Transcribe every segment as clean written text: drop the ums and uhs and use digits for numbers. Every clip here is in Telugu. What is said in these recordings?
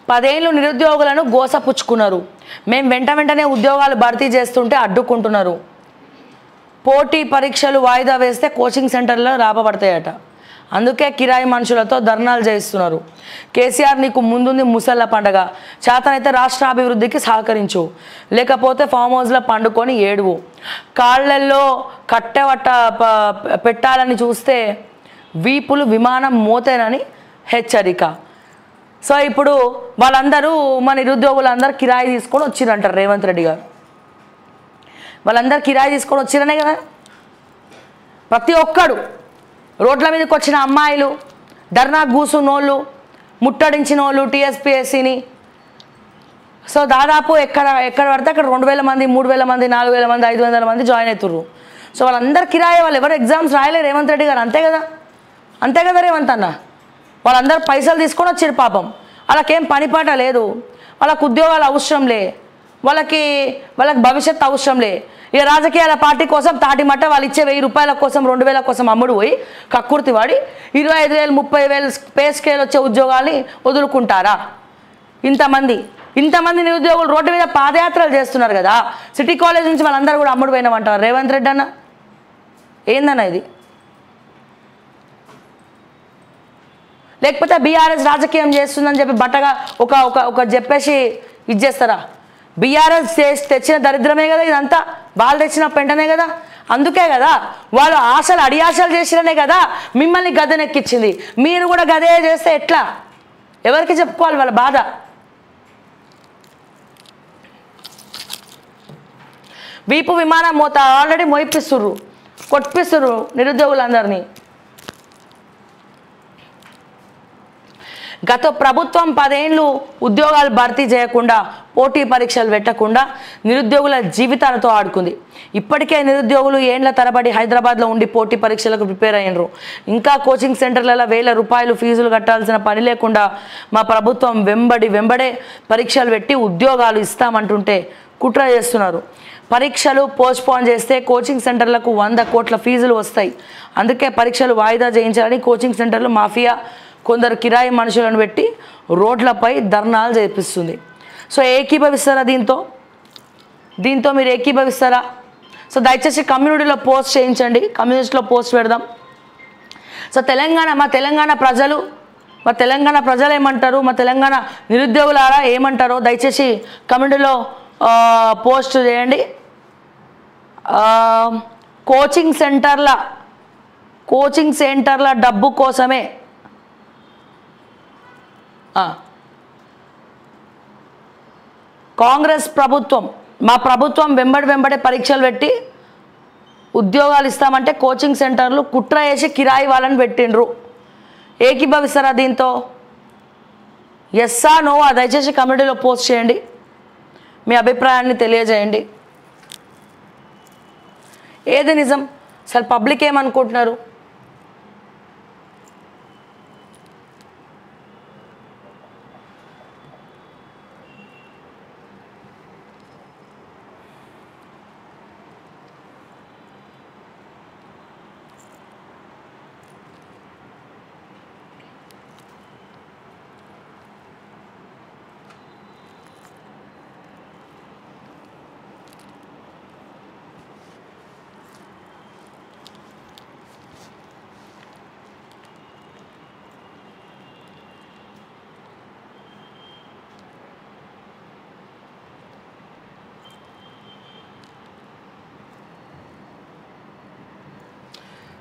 10 ఏళ్ళు నిరుద్యోగులను గోసపుచ్చుకున్నారు. మేము వెంటనే ఉద్యోగాలు భర్తీ చేస్తుంటే అడ్డుకుంటున్నారు. పోటీ పరీక్షలు వాయిదా వేస్తే కోచింగ్ సెంటర్లో రాబడతాయట. అందుకే కిరాయి మనుషులతో ధర్నాలు చేయిస్తున్నారు. కేసీఆర్ నీకు ముందుంది ముసళ్ళ పండగ, చేతనైతే రాష్ట్ర అభివృద్ధికి సహకరించు, లేకపోతే ఫామ్ హౌస్లో పండుకొని ఏడువు, కాళ్ళల్లో కట్టెవట్ట పెట్టాలని చూస్తే వీపులు విమానం మోతేనని హెచ్చరిక. సో ఇప్పుడు వాళ్ళందరూ మన నిరుద్యోగులందరూ కిరాయి తీసుకొని వచ్చిరంటారు రేవంత్ రెడ్డి గారు. వాళ్ళందరూ కిరాయి తీసుకొని వచ్చిరనే కదా. ప్రతి ఒక్కడు రోడ్ల మీదకి వచ్చిన అమ్మాయిలు, ధర్నా కూసున్నోళ్ళు, ముట్టడించిన వాళ్ళు టీఎస్పీఎస్సీని. సో దాదాపు ఎక్కడ పడితే అక్కడ 2000 మంది, 3000 మంది, 4000 మంది, 500 మంది జాయిన్ అవుతుర్రు. సో వాళ్ళందరూ కిరాయి, వాళ్ళు ఎవరు ఎగ్జామ్స్ రాయలేరు రేవంత్ రెడ్డి గారు. అంతే కదా రేవంత్ అన్న. వాళ్ళందరూ పైసలు తీసుకొని వచ్చారు పాపం. వాళ్ళకేం పనిపాట లేదు, వాళ్ళకు ఉద్యోగాలు అవసరం లే, వాళ్ళకి భవిష్యత్తు అవసరం లే. ఇక రాజకీయాల పార్టీ కోసం తాటిమట్ట వాళ్ళు ఇచ్చే 1000 రూపాయల కోసం 2000 కోసం అమ్ముడు పోయి కక్కుర్తి వాడి 25,000 30,000 పే స్కేల్ వచ్చే ఉద్యోగాల్ని వదులుకుంటారా? ఇంతమంది నిరుద్యోగులు రోడ్డు మీద పాదయాత్రలు చేస్తున్నారు కదా. సిటీ కాలేజ్ నుంచి వాళ్ళందరూ కూడా అమ్ముడు పోయినామంటారు రేవంత్ రెడ్డి అన్న. ఏందన్న ఇది? లేకపోతే బీఆర్ఎస్ రాజకీయం చేస్తుందని చెప్పి బట్టగా ఒక చెప్పేసి ఇది చేస్తారా? బీఆర్ఎస్ తెచ్చిన దరిద్రమే కదా ఇదంతా, వాళ్ళు తెచ్చిన పెంటనే కదా. అందుకే కదా వాళ్ళు అడియాశలు చేసిరనే కదా మిమ్మల్ని గద్దెనెక్కించింది. మీరు కూడా గదే చేస్తే ఎట్లా? ఎవరికి చెప్పుకోవాలి వాళ్ళ బాధ? వీపు విమానం మోత ఆల్రెడీ మోయిపిస్తుర్రు, కొట్టిపిస్తుర్రు నిరుద్యోగులందరినీ. గత ప్రభుత్వం 10 ఏళ్ళు ఉద్యోగాలు భర్తీ చేయకుండా, పోటీ పరీక్షలు పెట్టకుండా నిరుద్యోగుల జీవితాలతో ఆడుకుంది. ఇప్పటికే నిరుద్యోగులు ఏండ్ల తరబడి హైదరాబాద్లో ఉండి పోటీ పరీక్షలకు ప్రిపేర్ అయ్యారు. ఇంకా కోచింగ్ సెంటర్లలో 1000 రూపాయలు ఫీజులు కట్టాల్సిన పని లేకుండా మా ప్రభుత్వం వెంబడే పరీక్షలు పెట్టి ఉద్యోగాలు ఇస్తామంటుంటే కుట్ర చేస్తున్నారు. పరీక్షలు పోస్ట్పోన్ చేస్తే కోచింగ్ సెంటర్లకు 100 కోట్ల ఫీజులు వస్తాయి. అందుకే పరీక్షలు వాయిదా చేయించాలని కోచింగ్ సెంటర్లు మాఫియా కొందరు కిరాయి మనుషులను పెట్టి రోడ్లపై ధర్నాలు చేపిస్తుంది. సో ఏకీభవిస్తారా? దీంతో మీరు ఏకీభవిస్తారా? సో దయచేసి కమ్యూనిటీలో పోస్ట్ చేయించండి, కమ్యూనిటీలో పోస్ట్ పెడదాం. సో మా తెలంగాణ ప్రజలు ఏమంటారు, మా తెలంగాణ నిరుద్యోగులారా ఏమంటారో దయచేసి కమ్యూనిటీలో పోస్ట్ చేయండి. కోచింగ్ సెంటర్ల డబ్బు కోసమే కాంగ్రెస్ ప్రభుత్వం, మా ప్రభుత్వం వెంబడే పరీక్షలు పెట్టి ఉద్యోగాలు ఇస్తామంటే కోచింగ్ సెంటర్లు కుట్ర చేసి కిరాయి వాళ్ళని పెట్టిండ్రు. ఏకీభవిస్తారా దీంతో? ఎస్సా నోవా? దయచేసి కమ్యూనిటీలో పోస్ట్ చేయండి, మీ అభిప్రాయాన్ని తెలియజేయండి. ఏది నిజం? అసలు పబ్లిక్ ఏమనుకుంటున్నారు?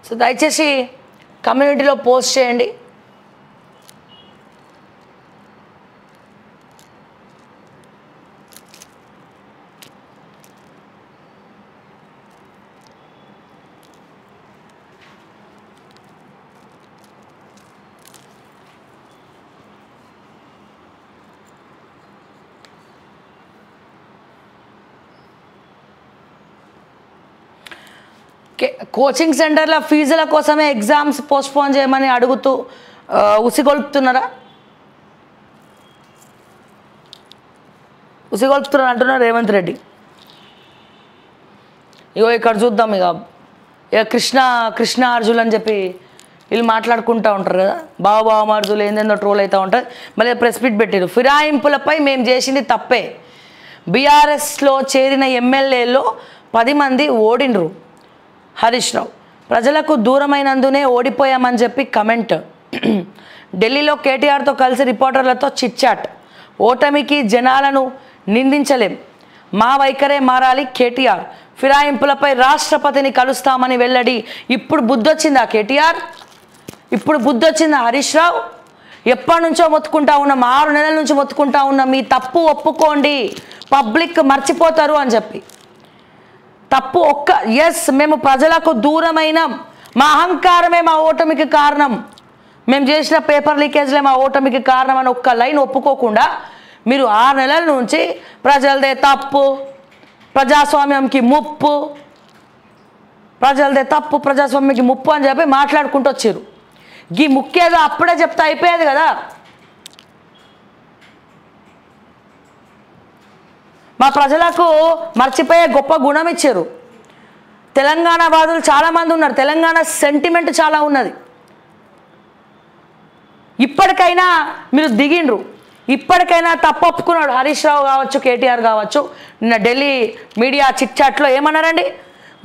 సో దయచేసి కమ్యూనిటీలో పోస్ట్ చేయండి. కోచింగ్ సెంటర్ల ఫీజుల కోసమే ఎగ్జామ్స్ పోస్ట్పోన్ చేయమని అడుగుతూ ఉసిగొల్పుతున్నారా అంటున్నారు రేవంత్ రెడ్డి. ఇగో ఇక్కడ చూద్దాం. ఇక కృష్ణ అర్జున్ అని చెప్పి వీళ్ళు మాట్లాడుకుంటూ ఉంటారు కదా, బావ మరుదులు ఏందేందో ట్రోల్ అవుతూ ఉంటుంది. మళ్ళీ ప్రెస్ మీట్ పెట్టారు. ఫిరాయింపులపై మేము చేసింది తప్పే, బీఆర్ఎస్లో చేరిన ఎమ్మెల్యేలో 10 మంది ఓడిండ్రు. హరీష్ రావు ప్రజలకు దూరమైనందునే ఓడిపోయామని చెప్పి కమెంట్. ఢిల్లీలో కేటీఆర్తో కలిసి రిపోర్టర్లతో చిట్చాట్. ఓటమికి జనాలను నిందించలేం, మా వైఖరే మారాలి కేటీఆర్. ఫిరాయింపులపై రాష్ట్రపతిని కలుస్తామని వెల్లడి. ఇప్పుడు బుద్ధొచ్చిందా కేటీఆర్? ఇప్పుడు బుద్ధొచ్చిందా హరీష్ రావు? ఎప్పటి నుంచో మొత్తుకుంటా ఉన్నాం, 6 నెలల నుంచి మొత్తుకుంటా ఉన్నాం, మీ తప్పు ఒప్పుకోండి, పబ్లిక్ మర్చిపోతారు అని చెప్పి. తప్పు ఎస్, మేము ప్రజలకు దూరమైనాం, మా అహంకారమే మా ఓటమికి కారణం, మేము చేసిన పేపర్ లీకేజ్లే మా ఓటమికి కారణం అని ఒక్క లైన్ ఒప్పుకోకుండా మీరు 6 నెలల నుంచి ప్రజలదే తప్పు, ప్రజాస్వామ్యంకి ముప్పు, ప్రజలదే తప్పు, ప్రజాస్వామ్యంకి ముప్పు అని చెప్పి మాట్లాడుకుంటూ వచ్చారు. ఈ ముఖ్యేదో అప్పుడే చెప్తే అయిపోయేది కదా. మా ప్రజలకు మర్చిపోయే గొప్ప గుణం ఇచ్చారు. తెలంగాణ వాదులు చాలామంది ఉన్నారు, తెలంగాణ సెంటిమెంట్ చాలా ఉన్నది. ఇప్పటికైనా మీరు దిగిండ్రు, ఇప్పటికైనా తప్పు ఒప్పుకున్నాడు హరీష్ రావు కావచ్చు, కేటీఆర్ కావచ్చు. నిన్న ఢిల్లీ మీడియా చిట్చాట్లో ఏమన్నారండి?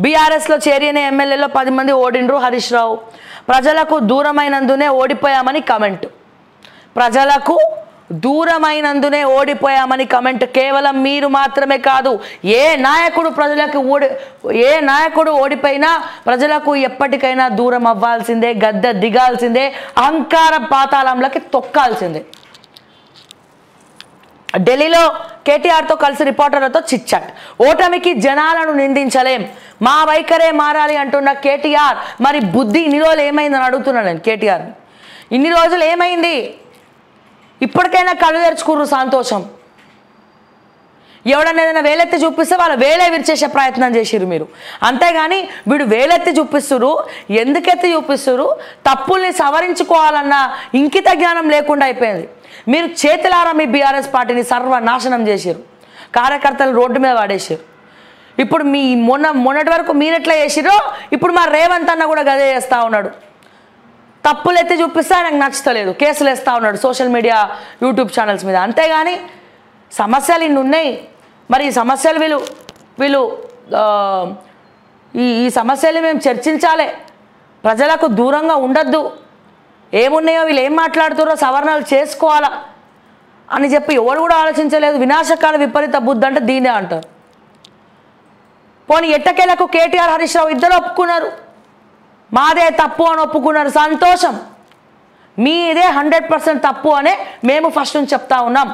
బీఆర్ఎస్లో చేరిన ఎమ్మెల్యేలో 10 మంది ఓడిండ్రు హరీష్ రావు. ప్రజలకు దూరమైనందునే ఓడిపోయామని కమెంట్. ప్రజలకు దూరమైనందునే ఓడిపోయామని కమెంట్. కేవలం మీరు మాత్రమే కాదు, ఏ నాయకుడు ఓడిపోయినా ప్రజలకు ఎప్పటికైనా దూరం అవ్వాల్సిందే, గద్దె దిగాల్సిందే, అహంకార పాతాళంలోకి తొక్కాల్సిందే. ఢిల్లీలో కేటీఆర్తో కలిసి రిపోర్టర్లతో చిట్చాట్. ఓటమికి జనాలను నిందించలేం, మా వైఖరే మారాలి అంటున్న కేటీఆర్. మరి బుద్ధి ఇన్ని రోజులు ఏమైందని అడుగుతున్నాను నేను కేటీఆర్ని. ఇన్ని రోజులు ఏమైంది? ఇప్పటికైనా కళ్ళు తెరుచుకుర్రు, సంతోషం. ఎవడన్నా ఏదైనా వేలెత్తి చూపిస్తే వాళ్ళు వేలే విరిచేసే ప్రయత్నం చేసిర్రు మీరు. అంతేగాని వీడు వేలెత్తి చూపిస్తురు, ఎందుకెత్తి చూపిస్తురు, తప్పుల్ని సవరించుకోవాలన్న ఇంకిత జ్ఞానం లేకుండా అయిపోయింది. మీరు చేతులారా మీ బీఆర్ఎస్ పార్టీని సర్వనాశనం చేశారు, కార్యకర్తలు రోడ్డు మీద పడేసారు. ఇప్పుడు మీ మొన్నటి వరకు మీరు ఎట్లా చేసిరో ఇప్పుడు మా రేవంత్ అన్న కూడా గదే చేస్తూ ఉన్నాడు. తప్పులు ఎత్తి చూపిస్తే ఆయనకు నచ్చుతలేదు, కేసులు వేస్తూ ఉన్నాడు సోషల్ మీడియా, యూట్యూబ్ ఛానల్స్ మీద. అంతేగాని సమస్యలు ఇన్ని ఉన్నాయి. మరి ఈ సమస్యలు వీళ్ళు ఈ సమస్యలు మేము చర్చించాలి, ప్రజలకు దూరంగా ఉండొద్దు, ఏమున్నాయో వీళ్ళు ఏం మాట్లాడుతారో సవరణలు చేసుకోవాలా అని చెప్పి ఎవరు కూడా ఆలోచించలేదు. వినాశకాల విపరీత బుద్ధి అంటే దీనే అంటారు. పోనీ ఎట్టకేలకు కేటీఆర్ హరీష్ రావు ఇద్దరు ఒప్పుకున్నారు, మాదే తప్పు అని ఒప్పుకున్నారు, సంతోషం. మీదే 100% తప్పు అనే మేము ఫస్ట్ నుంచి చెప్తా ఉన్నాం.